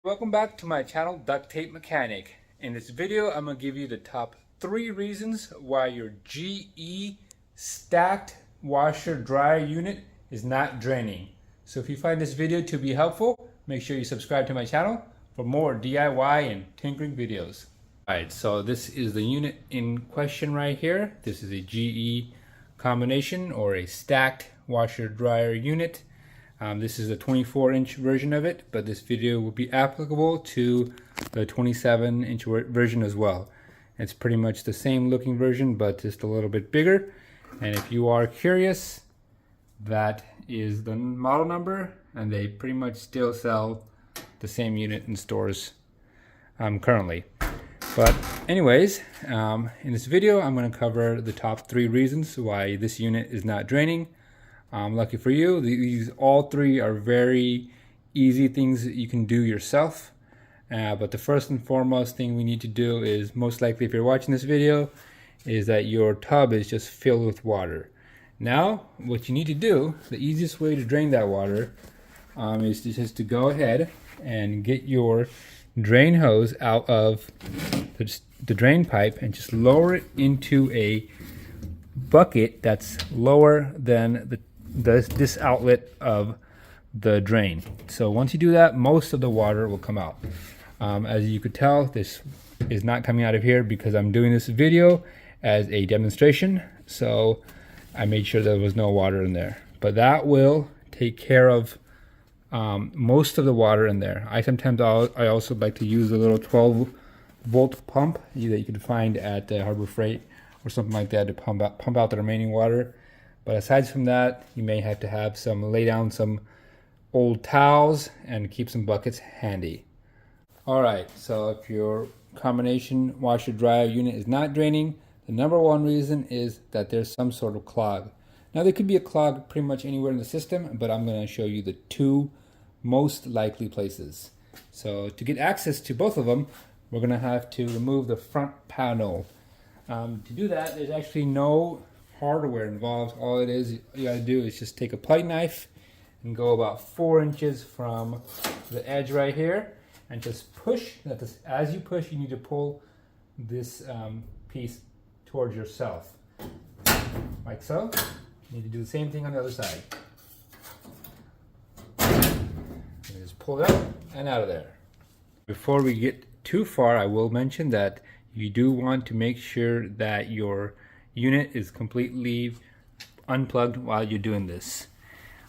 Welcome back to my channel, Duct Tape Mechanic. In this video, I'm going to give you the top 3 reasons why your GE stacked washer dryer unit is not draining. So if you find this video to be helpful, make sure you subscribe to my channel for more DIY and tinkering videos. Alright, so this is the unit in question right here. This is a GE combination or a stacked washer dryer unit. This is the 24-inch version of it, but this video will be applicable to the 27-inch version as well. It's pretty much the same looking version, but just a little bit bigger. And if you are curious, that is the model number, and they pretty much still sell the same unit in stores currently. But anyways, in this video, I'm going to cover the top 3 reasons why this unit is not draining. Lucky for you, these all 3 are very easy things that you can do yourself. But the first and foremost thing we need to do is, most likely if you're watching this video, is that your tub is just filled with water. Now, what you need to do, the easiest way to drain that water is just to go ahead and get your drain hose out of the drain pipe and just lower it into a bucket that's lower than this outlet of the drain. So once you do that, most of the water will come out. As you could tell, this is not coming out of here because I'm doing this video as a demonstration, so I made sure there was no water in there. But that will take care of most of the water in there. I also like to use a little 12-volt pump that you can find at Harbor Freight or something like that to pump out the remaining water. But aside from that, you may have to lay down some old towels and keep some buckets handy. Alright, so if your combination washer dryer unit is not draining, the number 1 reason is that there's some sort of clog. Now there could be a clog pretty much anywhere in the system, but I'm going to show you the 2 most likely places. So to get access to both of them, we're going to have to remove the front panel. To do that, there's actually no hardware involved. All it is, you gotta do is just take a putty knife and go about 4 inches from the edge right here and just push. As you push, you need to pull this piece towards yourself, like so. You need to do the same thing on the other side. And just pull it up and out of there. Before we get too far, I will mention that you do want to make sure that your unit is completely unplugged while you're doing this.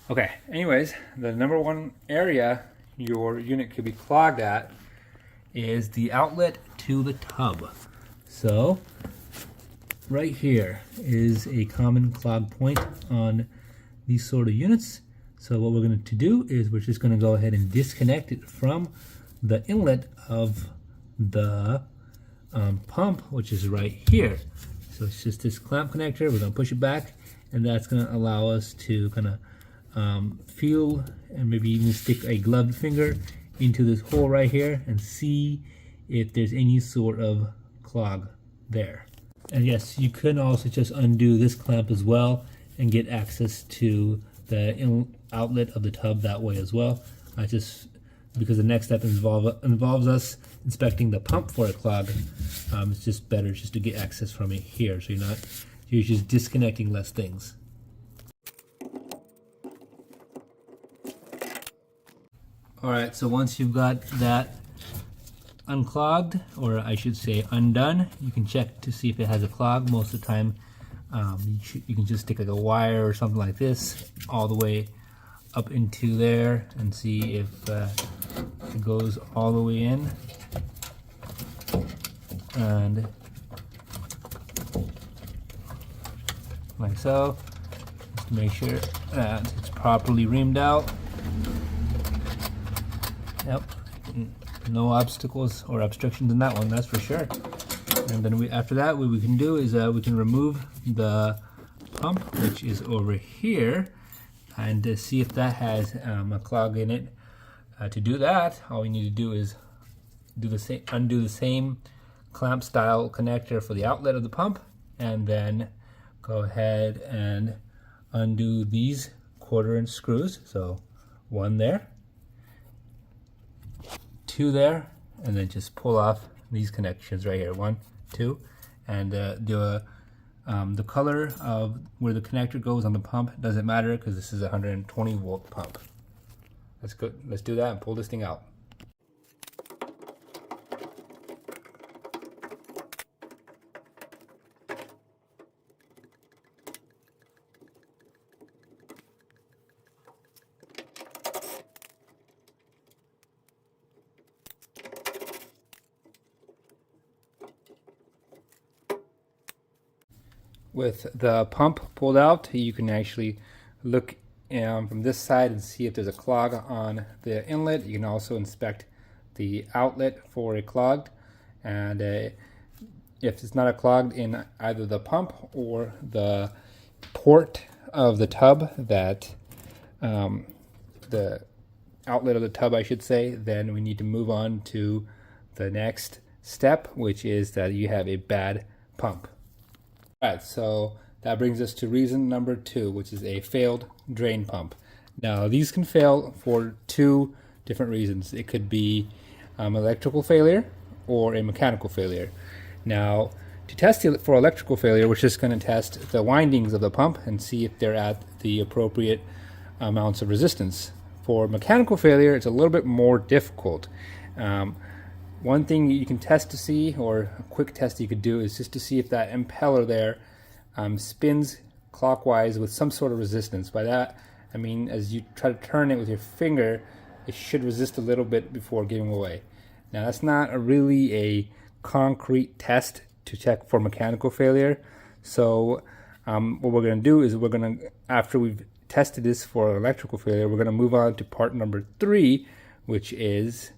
Okay, anyways, the number 1 area your unit could be clogged at is the outlet to the tub. So right here is a common clog point on these sort of units. So what we're going to do is we're just going to go ahead and disconnect it from the inlet of the pump, which is right here. So it's just this clamp connector. We're going to push it back, and that's going to allow us to kind of feel and maybe even stick a gloved finger into this hole right here and see if there's any sort of clog there. And yes, you can also just undo this clamp as well and get access to the outlet of the tub that way as well. Because the next step involves us inspecting the pump for a clog, it's just better just to get access from it here, so you're just disconnecting less things. Alright, so once you've got that unclogged, or I should say undone, you can check to see if it has a clog. Most of the time you can just stick like a wire or something like this all the way up into there and see if it goes all the way in, and like so, just to make sure that it's properly reamed out. Yep, no obstacles or obstructions in that one, that's for sure. And then after that, what we can do is we can remove the pump, which is over here, and see if that has a clog in it. To do that, all we need to do is undo the same clamp style connector for the outlet of the pump, and then go ahead and undo these 1/4-inch screws. So 1 there, two there, and then just pull off these connections right here, 1, 2, and the color of where the connector goes on the pump doesn't matter because this is a 120 volt pump. Let's go. Let's do that and pull this thing out. With the pump pulled out, you can actually look from this side and see if there's a clog on the inlet. You can also inspect the outlet for a clogged, and if it's not a clogged in either the pump or the port of the tub, that the outlet of the tub I should say, then we need to move on to the next step, which is that you have a bad pump. Alright, so that brings us to reason number 2, which is a failed drain pump. Now these can fail for 2 different reasons. It could be electrical failure or a mechanical failure. Now to test it for electrical failure, we're just going to test the windings of the pump and see if they're at the appropriate amounts of resistance. For mechanical failure, it's a little bit more difficult. One thing you can test to see, or a quick test you could do, is just to see if that impeller there spins clockwise with some sort of resistance. By that, I mean as you try to turn it with your finger, it should resist a little bit before giving away. Now that's not really a concrete test to check for mechanical failure. So what we're going to do is after we've tested this for electrical failure, we're going to move on to part number 3, which is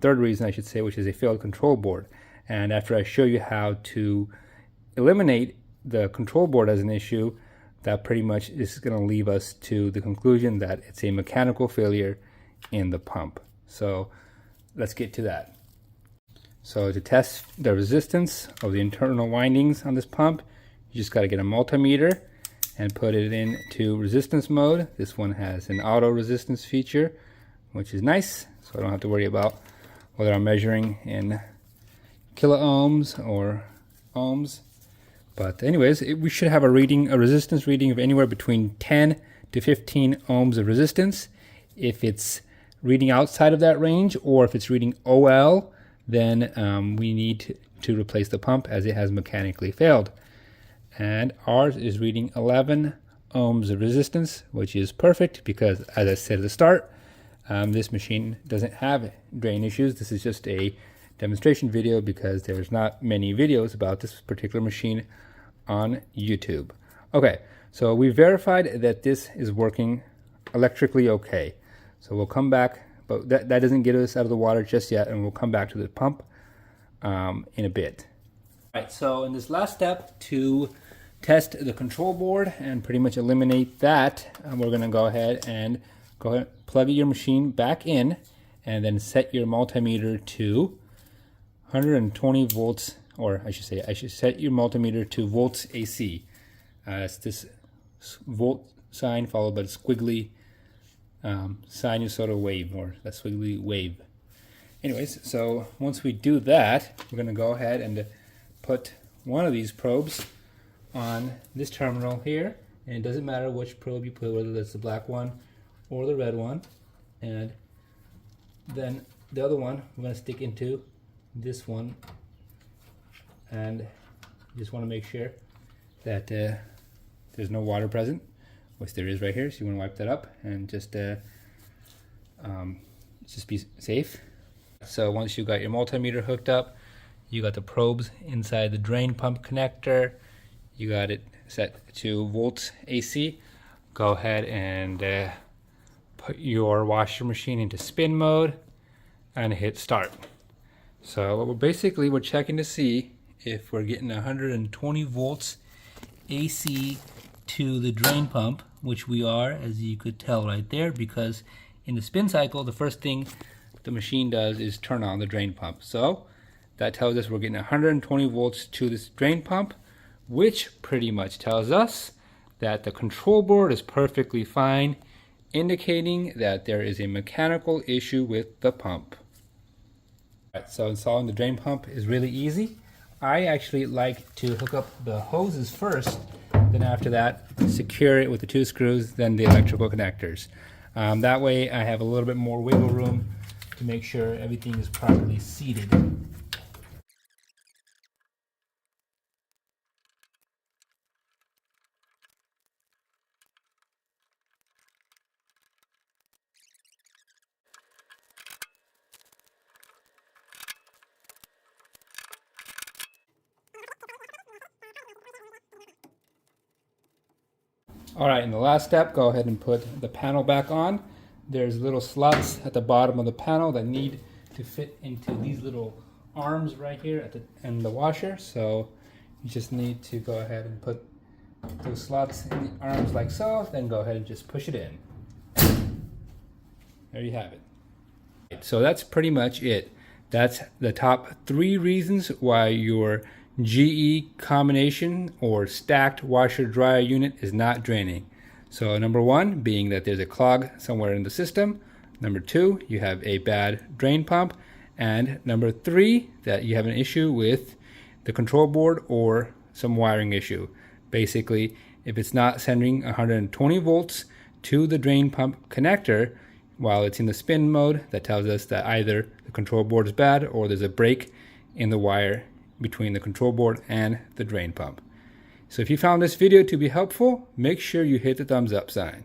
third reason I should say, which is a failed control board. And after I show you how to eliminate the control board as an issue, that pretty much is going to leave us to the conclusion that it's a mechanical failure in the pump. So let's get to that. So to test the resistance of the internal windings on this pump, you just got to get a multimeter and put it into resistance mode. This one has an auto resistance feature, which is nice, so I don't have to worry about whether I'm measuring in kilo ohms or ohms. But anyways, we should have a resistance reading of anywhere between 10 to 15 ohms of resistance. If it's reading outside of that range, or if it's reading OL, then we need to replace the pump as it has mechanically failed. And ours is reading 11 ohms of resistance, which is perfect because, as I said at the start, this machine doesn't have drain issues. This is just a demonstration video because there's not many videos about this particular machine on YouTube. Okay, so we verified that this is working electrically okay. So we'll come back, but that doesn't get us out of the water just yet, and we'll come back to the pump in a bit. All right, so in this last step to test the control board and pretty much eliminate that, we're going to go ahead and plug your machine back in, and then set your multimeter to 120 volts, or I should set your multimeter to volts AC. It's this volt sign followed by the squiggly sinusoidal wave, or that squiggly wave. Anyways, so once we do that, we're going to go ahead and put one of these probes on this terminal here, and it doesn't matter which probe you put, whether that's the black one or the red one, and then the other one we're going to stick into this one, and you just want to make sure that there's no water present, which there is right here, so you want to wipe that up and just be safe. So once you got your multimeter hooked up, you got the probes inside the drain pump connector, you got it set to volts AC, go ahead and put your washer machine into spin mode and hit start. So we're checking to see if we're getting 120 volts AC to the drain pump, which we are, as you could tell right there, because in the spin cycle, the first thing the machine does is turn on the drain pump. So that tells us we're getting 120 volts to this drain pump, which pretty much tells us that the control board is perfectly fine, indicating that there is a mechanical issue with the pump. Alright, so installing the drain pump is really easy. I actually like to hook up the hoses first, then after that secure it with the 2 screws, then the electrical connectors. That way I have a little bit more wiggle room to make sure everything is properly seated. Alright, in the last step, go ahead and put the panel back on. There's little slots at the bottom of the panel that need to fit into these little arms right here at the end of the washer. So you just need to go ahead and put those slots in the arms like so, then go ahead and just push it in. There you have it. So that's pretty much it. That's the top 3 reasons why your GE combination or stacked washer dryer unit is not draining. So number 1 being that there's a clog somewhere in the system. Number 2, you have a bad drain pump. And number 3, that you have an issue with the control board or some wiring issue. Basically, if it's not sending 120 volts to the drain pump connector while it's in the spin mode, that tells us that either the control board is bad or there's a break in the wire between the control board and the drain pump. So if you found this video to be helpful, make sure you hit the thumbs up sign.